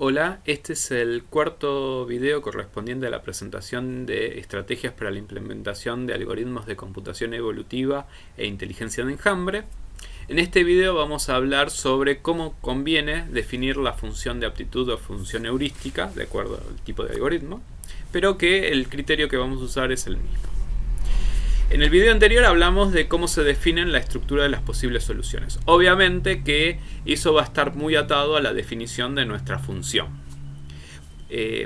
Hola, este es el cuarto video correspondiente a la presentación de estrategias para la implementación de algoritmos de computación evolutiva e inteligencia de enjambre. En este video vamos a hablar sobre cómo conviene definir la función de aptitud o función heurística de acuerdo al tipo de algoritmo, pero que el criterio que vamos a usar es el mismo. En el video anterior hablamos de cómo se definen la estructura de las posibles soluciones. Obviamente que eso va a estar muy atado a la definición de nuestra función.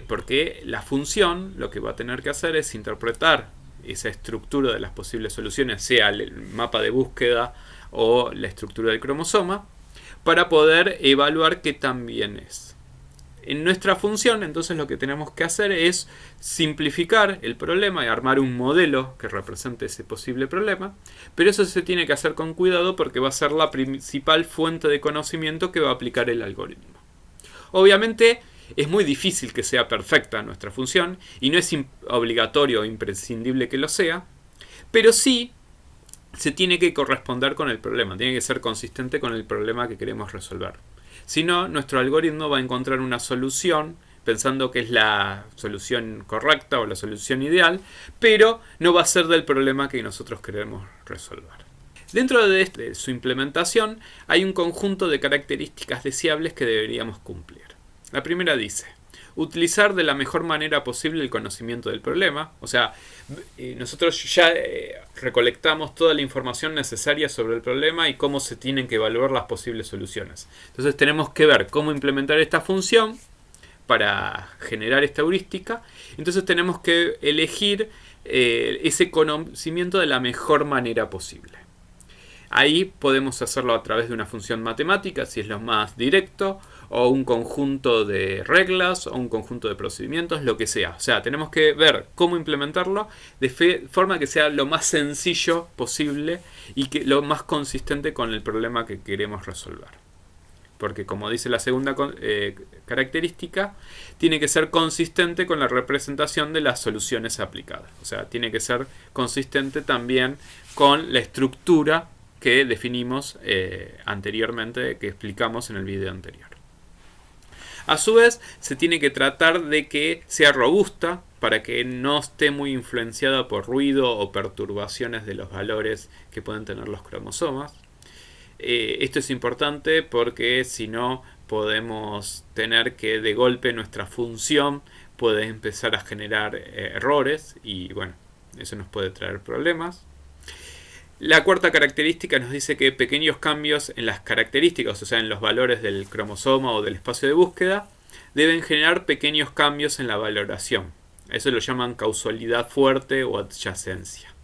Porque la función lo que va a tener que hacer es interpretar esa estructura de las posibles soluciones, sea el mapa de búsqueda o la estructura del cromosoma, para poder evaluar qué tan bien es. En nuestra función, entonces, lo que tenemos que hacer es simplificar el problema y armar un modelo que represente ese posible problema, pero eso se tiene que hacer con cuidado porque va a ser la principal fuente de conocimiento que va a aplicar el algoritmo. Obviamente, es muy difícil que sea perfecta nuestra función y no es obligatorio o imprescindible que lo sea, pero sí se tiene que corresponder con el problema, tiene que ser consistente con el problema que queremos resolver. Si no, nuestro algoritmo va a encontrar una solución pensando que es la solución correcta o la solución ideal, pero no va a ser del problema que nosotros queremos resolver. Dentro de su implementación hay un conjunto de características deseables que deberíamos cumplir. La primera dice: utilizar de la mejor manera posible el conocimiento del problema. O sea, nosotros ya recolectamos toda la información necesaria sobre el problema y cómo se tienen que evaluar las posibles soluciones. Entonces tenemos que ver cómo implementar esta función para generar esta heurística. Entonces tenemos que elegir ese conocimiento de la mejor manera posible. Ahí podemos hacerlo a través de una función matemática, si es lo más directo, o un conjunto de reglas, o un conjunto de procedimientos, lo que sea. O sea, tenemos que ver cómo implementarlo de forma que sea lo más sencillo posible y que lo más consistente con el problema que queremos resolver. Porque, como dice la segunda característica, tiene que ser consistente con la representación de las soluciones aplicadas. O sea, tiene que ser consistente también con la estructura que definimos anteriormente, que explicamos en el video anterior. A su vez, se tiene que tratar de que sea robusta para que no esté muy influenciada por ruido o perturbaciones de los valores que pueden tener los cromosomas. Esto es importante porque si no podemos tener que de golpe nuestra función puede empezar a generar errores y bueno, eso nos puede traer problemas. La cuarta característica nos dice que pequeños cambios en las características, o sea, en los valores del cromosoma o del espacio de búsqueda, deben generar pequeños cambios en la valoración. Eso lo llaman causalidad fuerte o adyacencia.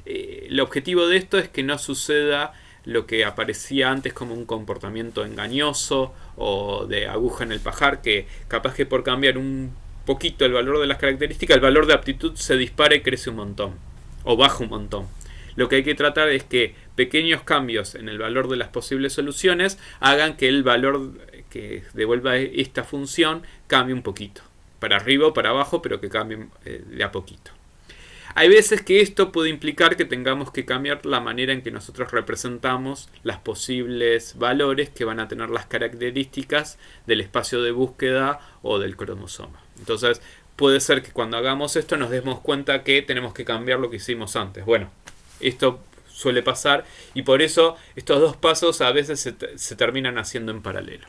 El objetivo de esto es que no suceda lo que aparecía antes como un comportamiento engañoso o de aguja en el pajar, que capaz que por cambiar un poquito el valor de las características, el valor de aptitud se dispara y crece un montón, o baja un montón. Lo que hay que tratar es que pequeños cambios en el valor de las posibles soluciones hagan que el valor que devuelva esta función cambie un poquito. Para arriba o para abajo, pero que cambie de a poquito. Hay veces que esto puede implicar que tengamos que cambiar la manera en que nosotros representamos los posibles valores que van a tener las características del espacio de búsqueda o del cromosoma. Entonces, puede ser que cuando hagamos esto nos demos cuenta que tenemos que cambiar lo que hicimos antes. Bueno, esto suele pasar y por eso estos dos pasos a veces se terminan haciendo en paralelo.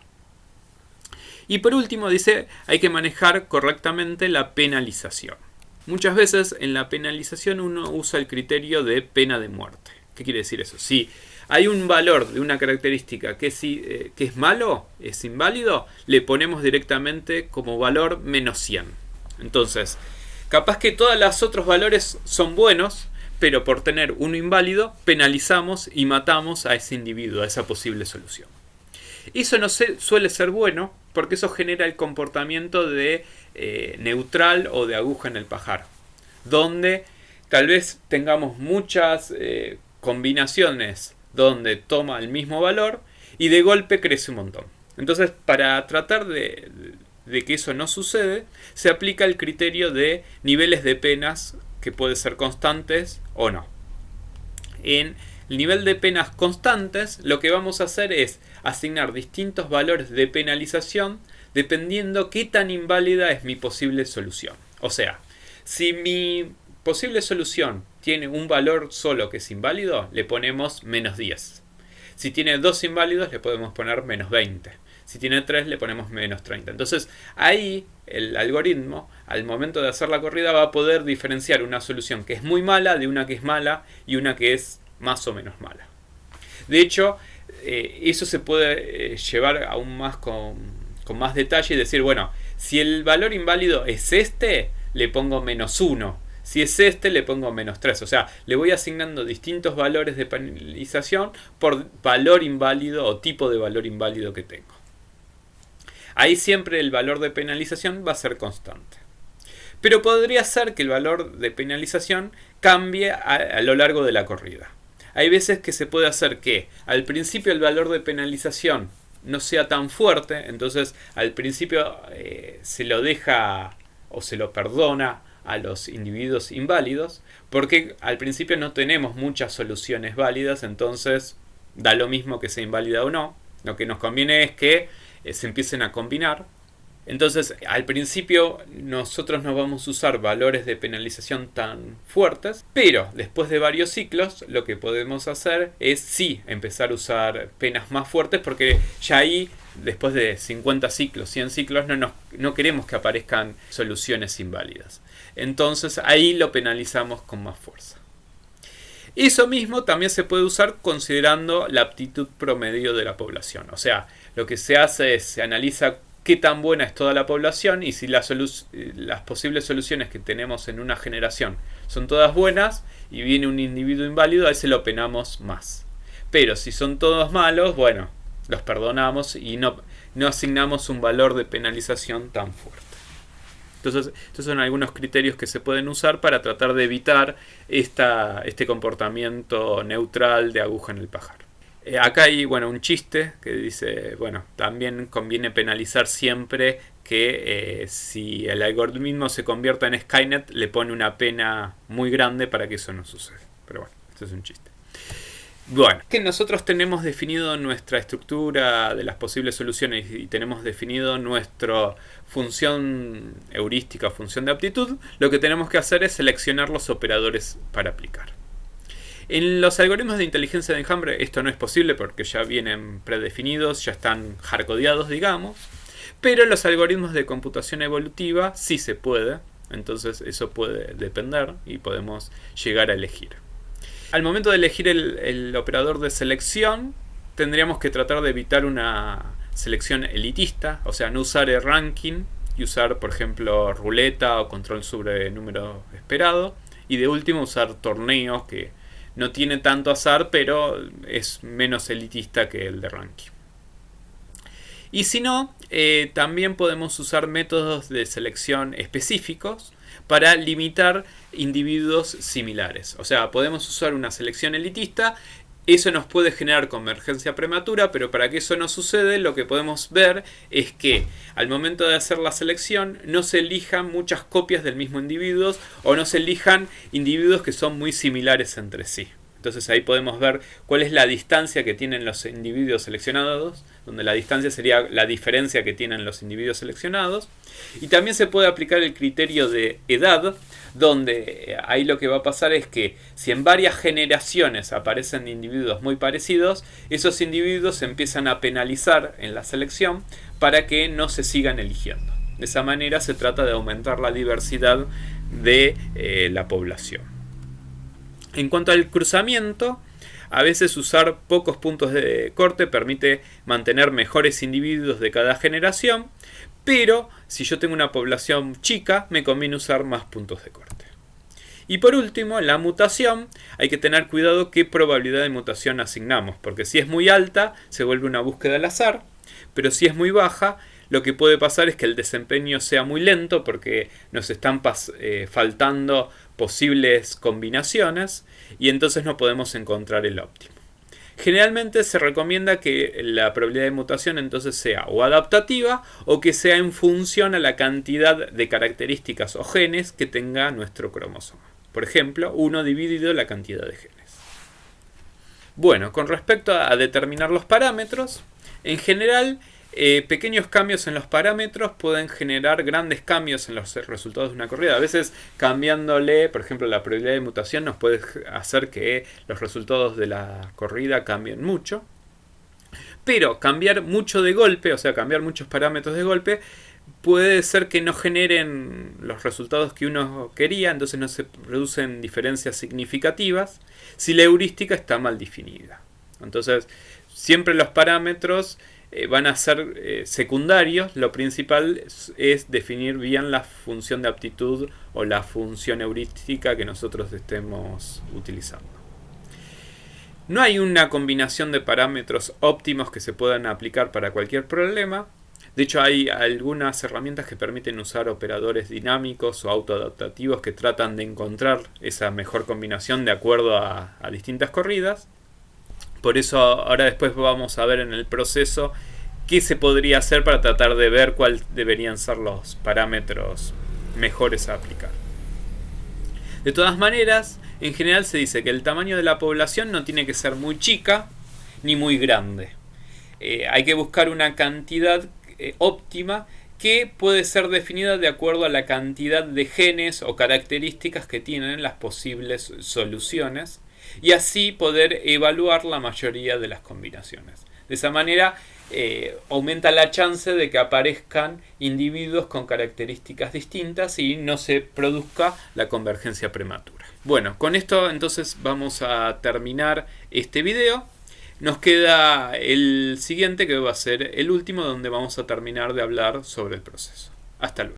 Y por último dice, hay que manejar correctamente la penalización. Muchas veces en la penalización uno usa el criterio de pena de muerte. ¿Qué quiere decir eso? Si hay un valor de una característica que es malo, es inválido, le ponemos directamente como valor menos 100. Entonces, capaz que todos los otros valores son buenos, pero por tener uno inválido, penalizamos y matamos a ese individuo, a esa posible solución. Eso no suele ser bueno, porque eso genera el comportamiento de neutral o de aguja en el pajar, donde tal vez tengamos muchas combinaciones donde toma el mismo valor y de golpe crece un montón. Entonces, para tratar de que eso no sucede, se aplica el criterio de niveles de penas que pueden ser constantes o no. En el nivel de penas constantes, lo que vamos a hacer es asignar distintos valores de penalización dependiendo qué tan inválida es mi posible solución. O sea, si mi posible solución tiene un valor solo que es inválido, le ponemos menos 10. Si tiene 2 inválidos, le podemos poner menos 20. Si tiene 3, le ponemos menos 30. Entonces, ahí el algoritmo, al momento de hacer la corrida, va a poder diferenciar una solución que es muy mala de una que es mala y una que es más o menos mala. De hecho, eso se puede llevar aún más con más detalle y decir, bueno, si el valor inválido es este, le pongo menos 1. Si es este, le pongo menos 3. O sea, le voy asignando distintos valores de penalización por valor inválido o tipo de valor inválido que tengo. Ahí siempre el valor de penalización va a ser constante. Pero podría ser que el valor de penalización cambie a lo largo de la corrida. Hay veces que se puede hacer que al principio el valor de penalización no sea tan fuerte, entonces al principio se lo deja o se lo perdona a los individuos inválidos, porque al principio no tenemos muchas soluciones válidas, entonces da lo mismo que sea inválida o no. Lo que nos conviene es que se empiecen a combinar. Entonces, al principio nosotros no vamos a usar valores de penalización tan fuertes, pero después de varios ciclos lo que podemos hacer es sí empezar a usar penas más fuertes, porque ya ahí, después de 50 ciclos, 100 ciclos, no queremos que aparezcan soluciones inválidas. Entonces ahí lo penalizamos con más fuerza. Eso mismo también se puede usar considerando la aptitud promedio de la población. O sea, lo que se hace es se analiza qué tan buena es toda la población y si las posibles soluciones que tenemos en una generación son todas buenas y viene un individuo inválido, a ese lo penamos más. Pero si son todos malos, bueno, los perdonamos y no asignamos un valor de penalización tan fuerte. Entonces, estos son algunos criterios que se pueden usar para tratar de evitar este comportamiento neutral de aguja en el pajar. Acá hay un chiste que dice, también conviene penalizar siempre que si el algoritmo se convierta en Skynet, le pone una pena muy grande para que eso no suceda. Pero bueno, esto es un chiste. Bueno, que nosotros tenemos definido nuestra estructura de las posibles soluciones y tenemos definido nuestra función heurística o función de aptitud, lo que tenemos que hacer es seleccionar los operadores para aplicar. En los algoritmos de inteligencia de enjambre esto no es posible porque ya vienen predefinidos, ya están hardcodeados, digamos, pero en los algoritmos de computación evolutiva sí se puede, entonces eso puede depender y podemos llegar a elegir. Al momento de elegir el operador de selección, tendríamos que tratar de evitar una selección elitista, o sea, no usar el ranking y usar, por ejemplo, ruleta o control sobre número esperado. Y de último, usar torneos, que no tiene tanto azar, pero es menos elitista que el de ranking. Y si no, también podemos usar métodos de selección específicos para limitar individuos similares. O sea, podemos usar una selección elitista. Eso nos puede generar convergencia prematura, pero para que eso no suceda, lo que podemos ver es que al momento de hacer la selección no se elijan muchas copias del mismo individuo o no se elijan individuos que son muy similares entre sí. Entonces ahí podemos ver cuál es la distancia que tienen los individuos seleccionados, donde la distancia sería la diferencia que tienen los individuos seleccionados. Y también se puede aplicar el criterio de edad, donde ahí lo que va a pasar es que si en varias generaciones aparecen individuos muy parecidos, esos individuos se empiezan a penalizar en la selección para que no se sigan eligiendo. De esa manera se trata de aumentar la diversidad de la población. En cuanto al cruzamiento, a veces usar pocos puntos de corte permite mantener mejores individuos de cada generación, pero si yo tengo una población chica, me conviene usar más puntos de corte. Y por último, en la mutación, hay que tener cuidado qué probabilidad de mutación asignamos, porque si es muy alta, se vuelve una búsqueda al azar, pero si es muy baja, lo que puede pasar es que el desempeño sea muy lento porque nos están faltando posibles combinaciones y entonces no podemos encontrar el óptimo. Generalmente se recomienda que la probabilidad de mutación entonces sea o adaptativa o que sea en función a la cantidad de características o genes que tenga nuestro cromosoma. Por ejemplo, 1 dividido la cantidad de genes. Bueno, con respecto a determinar los parámetros, en general pequeños cambios en los parámetros pueden generar grandes cambios en los resultados de una corrida. A veces cambiándole, por ejemplo, la probabilidad de mutación nos puede hacer que los resultados de la corrida cambien mucho. Pero cambiar mucho de golpe, o sea, cambiar muchos parámetros de golpe, puede ser que no generen los resultados que uno quería, entonces no se producen diferencias significativas si la heurística está mal definida. Entonces, siempre los parámetros van a ser secundarios, lo principal es definir bien la función de aptitud o la función heurística que nosotros estemos utilizando. No hay una combinación de parámetros óptimos que se puedan aplicar para cualquier problema. De hecho, hay algunas herramientas que permiten usar operadores dinámicos o autoadaptativos que tratan de encontrar esa mejor combinación de acuerdo a distintas corridas. Por eso ahora después vamos a ver en el proceso qué se podría hacer para tratar de ver cuáles deberían ser los parámetros mejores a aplicar. De todas maneras, en general se dice que el tamaño de la población no tiene que ser muy chica ni muy grande. Hay que buscar una cantidad óptima que puede ser definida de acuerdo a la cantidad de genes o características que tienen las posibles soluciones y así poder evaluar la mayoría de las combinaciones. De esa manera aumenta la chance de que aparezcan individuos con características distintas y no se produzca la convergencia prematura. Bueno, con esto entonces vamos a terminar este video. Nos queda el siguiente, que va a ser el último, donde vamos a terminar de hablar sobre el proceso. Hasta luego.